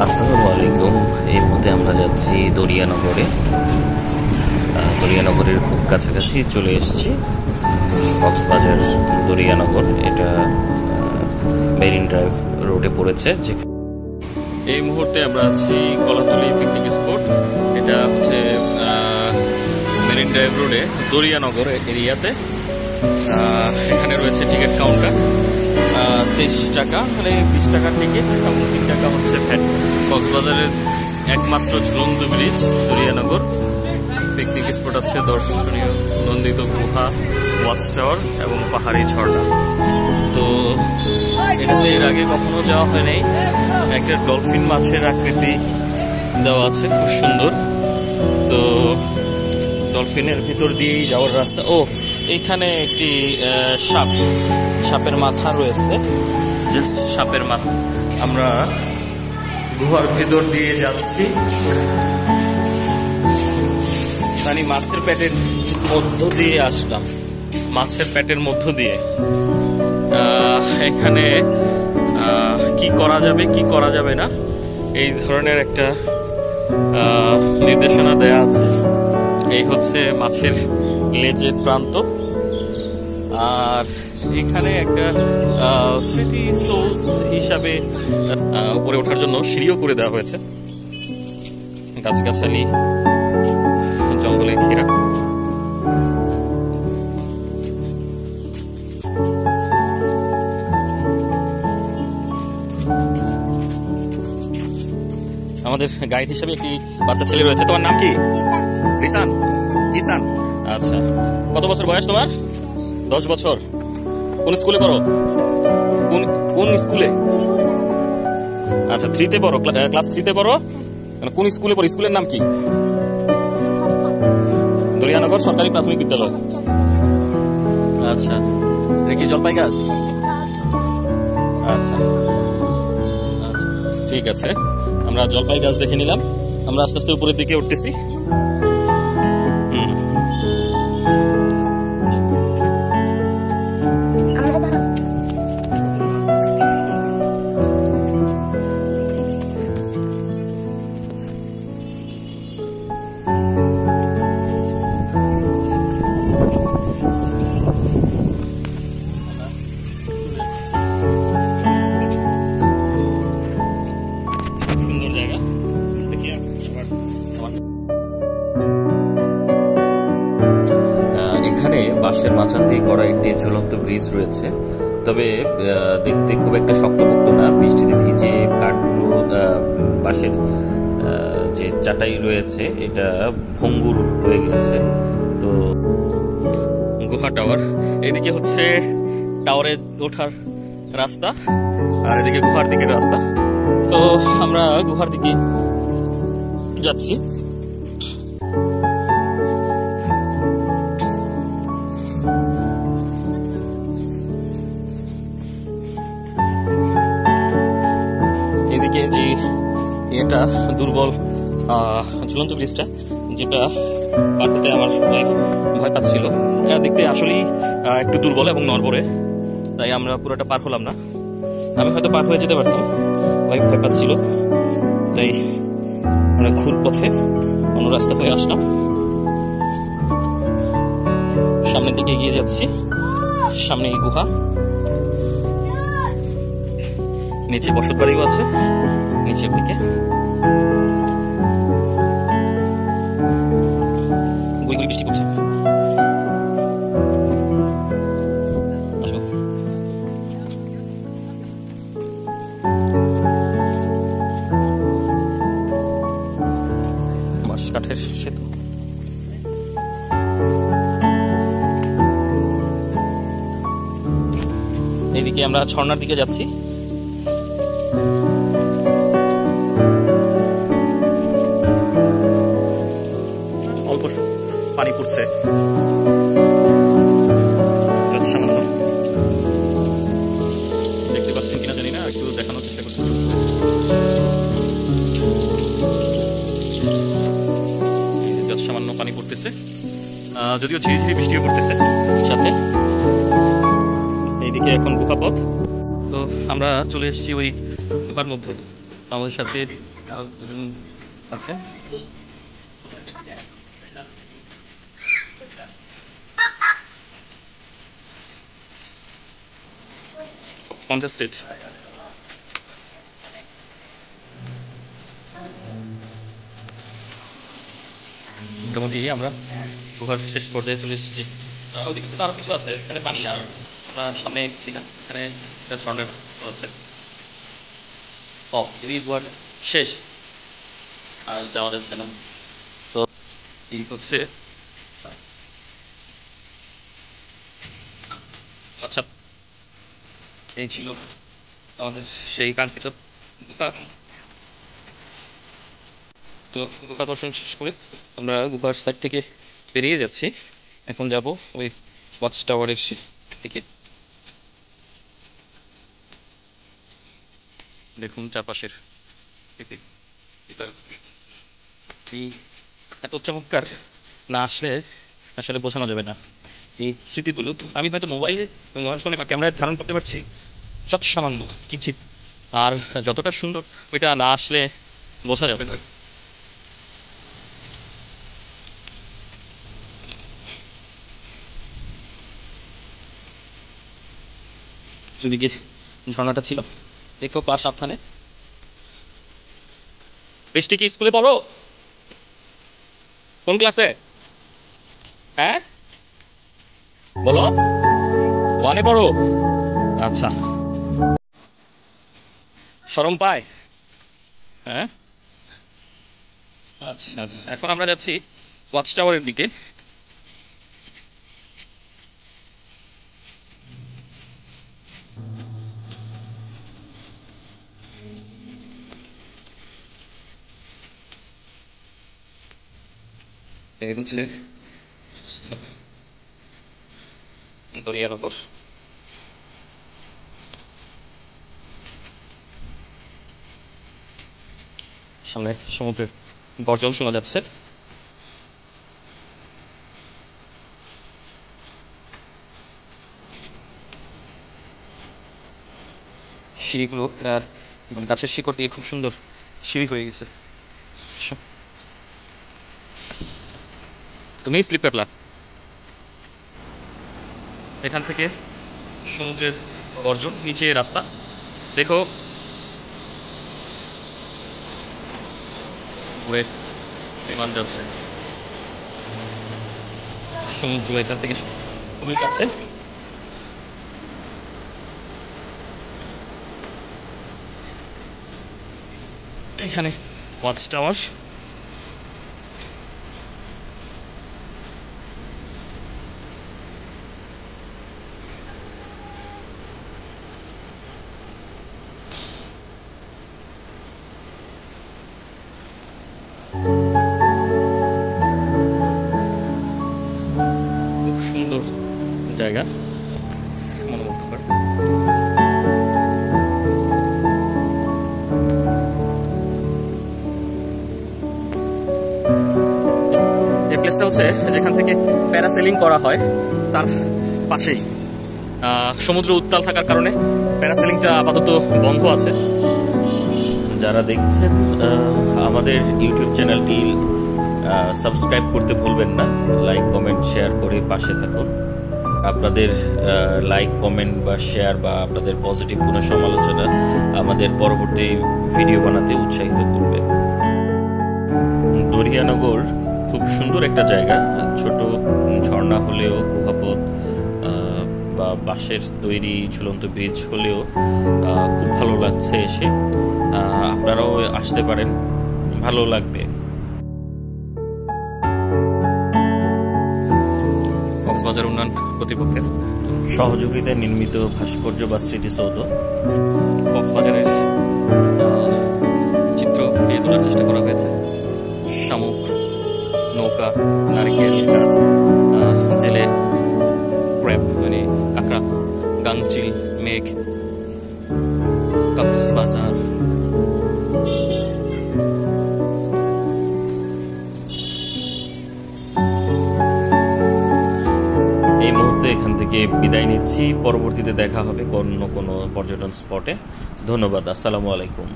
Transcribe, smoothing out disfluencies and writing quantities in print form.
আসসালামু আলাইকুম। এই মুহূর্তে আমরা যাচ্ছি দরিয়ানগরে। দরিয়ানগরের খুব কাছাকাছি চলে এসেছি। কক্সবাজার দরিয়ানগর, এটা মেরিন ড্রাইভ রোডে পড়েছে। এই মুহূর্তে আমরা আছি কলাতলি পিকনিক স্পট। এটা হচ্ছে মেরিন ড্রাইভ রোডে দরিয়ানগর এরিয়াতে। এখানে রয়েছে টিকিট কাউন্টার, 23 টাকা, মানে 20 টাকার টিকিট এবং 3 টাকা হচ্ছে ভ্যাট। কক্সবাজারের একমাত্র ঝুলন্ত ব্রিজ দরিয়ানগর। পিকনিক স্পট আছে দর্শনীয় নন্দিত গুহা, ওয়াচ টাওয়ার এবং পাহাড়ি ঝর্ণা। তো এটাতে এর আগে কখনো যাওয়া হয় নাই। একটা ডলফিন মাছের আকৃতি দেওয়া আছে, খুব সুন্দর। তো ডলফিনের ভিতর দিয়েই যাওয়ার রাস্তা। ও, এইখানে একটি সাপের মাথা রয়েছে, জাস্ট সাপের মাথা। আমরা গুহার ভিতর দিয়ে যাচ্ছি, মানে মাছের পেটের মধ্য দিয়ে আসলাম, মাছের পেটের মধ্য দিয়ে। এখানে কি করা যাবে কি করা যাবে না এই ধরনের একটা নির্দেশনা দেয়া আছে। এই হচ্ছে মাছের লেজের প্রান্ত। আর এখানে একটা স্মৃতি সোর্স হিসাবে উপরে ওঠার জন্য সিঁড়িও করে দেওয়া হয়েছে, গাছগাছালি জঙ্গলে ঘেরা। আমাদের গাইড হিসেবে একটি বাচ্চা ছেলে রয়েছে। তোমার নাম কি? রিসান? জিসান। আচ্ছা, কত বছর বয়স তোমার? 10 বছর। কোন স্কুলে পড়ো? কোন স্কুলে? আচ্ছা, 3-তে পড়ো, ক্লাস 3-তে পড়ো। কোন স্কুলে পড়ো? স্কুলের নাম কি? দরিয়ানগর সরকারি প্রাথমিক বিদ্যালয়। আচ্ছা, এটা কি জলপাই গাছ? আচ্ছা, ঠিক আছে, আমরা জলপাই গাছ দেখে নিলাম। আমরা আস্তে আস্তে উপরের দিকে উঠতেছি। এখানে বাঁশের মাচান দিয়ে করা একটি ঝুলন্ত ব্রিজ রয়েছে, তবে দেখতে খুব একটা শক্তপোক্ত না। বৃষ্টিতে ভিজে কাঠগুলো, বাঁশের যে চাটাই রয়েছে এটা ভঙ্গুর হয়ে গেছে। তো গুহা টাওয়ার, এদিকে হচ্ছে টাওয়ারে ওঠার রাস্তা আর এদিকে গুহার দিকের রাস্তা। তো আমরা গুহার দিকে যাচ্ছি। এদিকে যে এটা দুর্বল ঝুলন্ত ব্রিজটা, যেটা পার হতে আমার ওয়াইফ ভয় পাচ্ছিল। এটা দেখতে আসলেই একটু দুর্বল এবং নড়বড়ে, তাই আমরা পুরোটা পার হলাম না। আমি হয়তো পার হয়ে যেতে পারতাম, ওয়াইফ ভয় পাচ্ছিল, তাই আমরা ঘুর পথে অন্য রাস্তা হয়ে আসলাম। সামনের দিকে এগিয়ে যাচ্ছি। সামনে এই গুহা, নিচে বসত বাড়িও আছে নিচের দিকে। গুড়ি বৃষ্টি পড়ছে। আসো, বাঁশ কাঠের সেতু। এইদিকে আমরা ঝর্ণার দিকে যাচ্ছি। অল্প পানি পড়ছে, সামান্য। দেখতে পাচ্ছেন কিনা জানি না, একটু দেখানোর চেষ্টা করছি। সামান্য পানি পড়তেছে, যদিও ঝিরিঝিরি বৃষ্টিও পড়তেছে সাথে। এইদিকে এখন গুহা পথ। তো আমরা চলে এসেছি ওই গুহার মধ্যে। আমাদের সাথে আছে। কন্টেস্টেড মোটামুটি আমরা গুহার শেষ পর্যায়ে চলে এসেছি। ওদিকে তো আরো কিছু আছে, এখানে পানি আর আমরা সামনে এসেছি না, এখানে রেস্টুরেন্টের আছে। ও এই গুহার শেষ আর যাওয়া যাচ্ছে না। তো এই হচ্ছে আচ্ছা, এই ছিল আমাদের সেই কাঙ্ক্ষিত গুহা। তো গুহা দর্শন শেষ করে আমরা গুহার সাইড থেকে বেরিয়ে যাচ্ছি। এখন যাব ওই ওয়াচ টাওয়ারের দিকে। দেখুন চারপাশের এত চমৎকার, না আসলে আসলে বোঝানো যাবে না এই স্মৃতিগুলো। আমি হয়তো মোবাইলে মোবাইল ফোনে বা ক্যামেরায় ধারণ করতে পারছি যত সামান্য কিঞ্চিত, আর যতটা সুন্দর ওইটা না আসলে বোঝা যাবে না। এদিকে ঝর্ণাটা ছিল, দেখো পা সাবধানে। বৃষ্টি কি স্কুলে পড়ো? কোন ক্লাসে? হ্যাঁ বলো, ওয়ানে পড়ো? আচ্ছা, শরম পায়? হ্যাঁ আচ্ছা, এখন আমরা যাচ্ছি ওয়াচ টাওয়ারের দিকে। এই হচ্ছে দরিয়ানগর। সামনে সমুদ্রের গর্জন শোনা যাচ্ছে। সিঁড়িগুলো আর গাছের শিকড় দিয়ে খুব সুন্দর সিঁড়ি হয়ে গেছে। তুমি স্লিপ কাটলা। এখান থেকে সমুদ্রের গর্জন, নিচে রাস্তা দেখো, ঘুরে বিমান যাচ্ছে। সমুদ্র এখান থেকে খুবই কাছে। এখানে ওয়াচ টাওয়ার। খুব সুন্দর জায়গা, মনোমুগ্ধকর। এই প্লেসটা হচ্ছে যেখান থেকে প্যারাসেলিং করা হয় তার পাশেই। সমুদ্র উত্তাল থাকার কারণে প্যারাসেলিংটা আপাতত বন্ধ আছে। যারা দেখছেন আমাদের ইউটিউব চ্যানেলটি সাবস্ক্রাইব করতে ভুলবেন না, লাইক কমেন্ট শেয়ার করে পাশে থাকুন। আপনাদের লাইক কমেন্ট বা শেয়ার বা আপনাদের পজিটিভ কোনো সমালোচনা আমাদের পরবর্তী ভিডিও বানাতে উৎসাহিত করবে। দরিয়ানগর খুব সুন্দর একটা জায়গা, ছোট ঝর্ণা হলেও গুহাপথ বা বাঁশের তৈরি ঝুলন্ত ব্রিজ হলেও খুব ভালো লাগছে এসে। আপনারাও আসতে পারেন, ভালো লাগবে। কক্সবাজার উন্নয়ন কর্তৃপক্ষের সহযোগিতায় নির্মিত ভাস্কর্য বা স্মৃতিসৌধ কক্সবাজারের চিত্র দিয়ে তোলার চেষ্টা করা হয়েছে। শামুক, নৌকা, নারিকেল গাছ, জেলে, ক্র্যাব মানে কাঁকড়া, গাংচিল, মেঘ, কক্সবাজার। এই মুহূর্তে এখান থেকে বিদায় নিচ্ছি, পরবর্তীতে দেখা হবে অন্য কোনো পর্যটন স্পটে। ধন্যবাদ, আসসালামু আলাইকুম।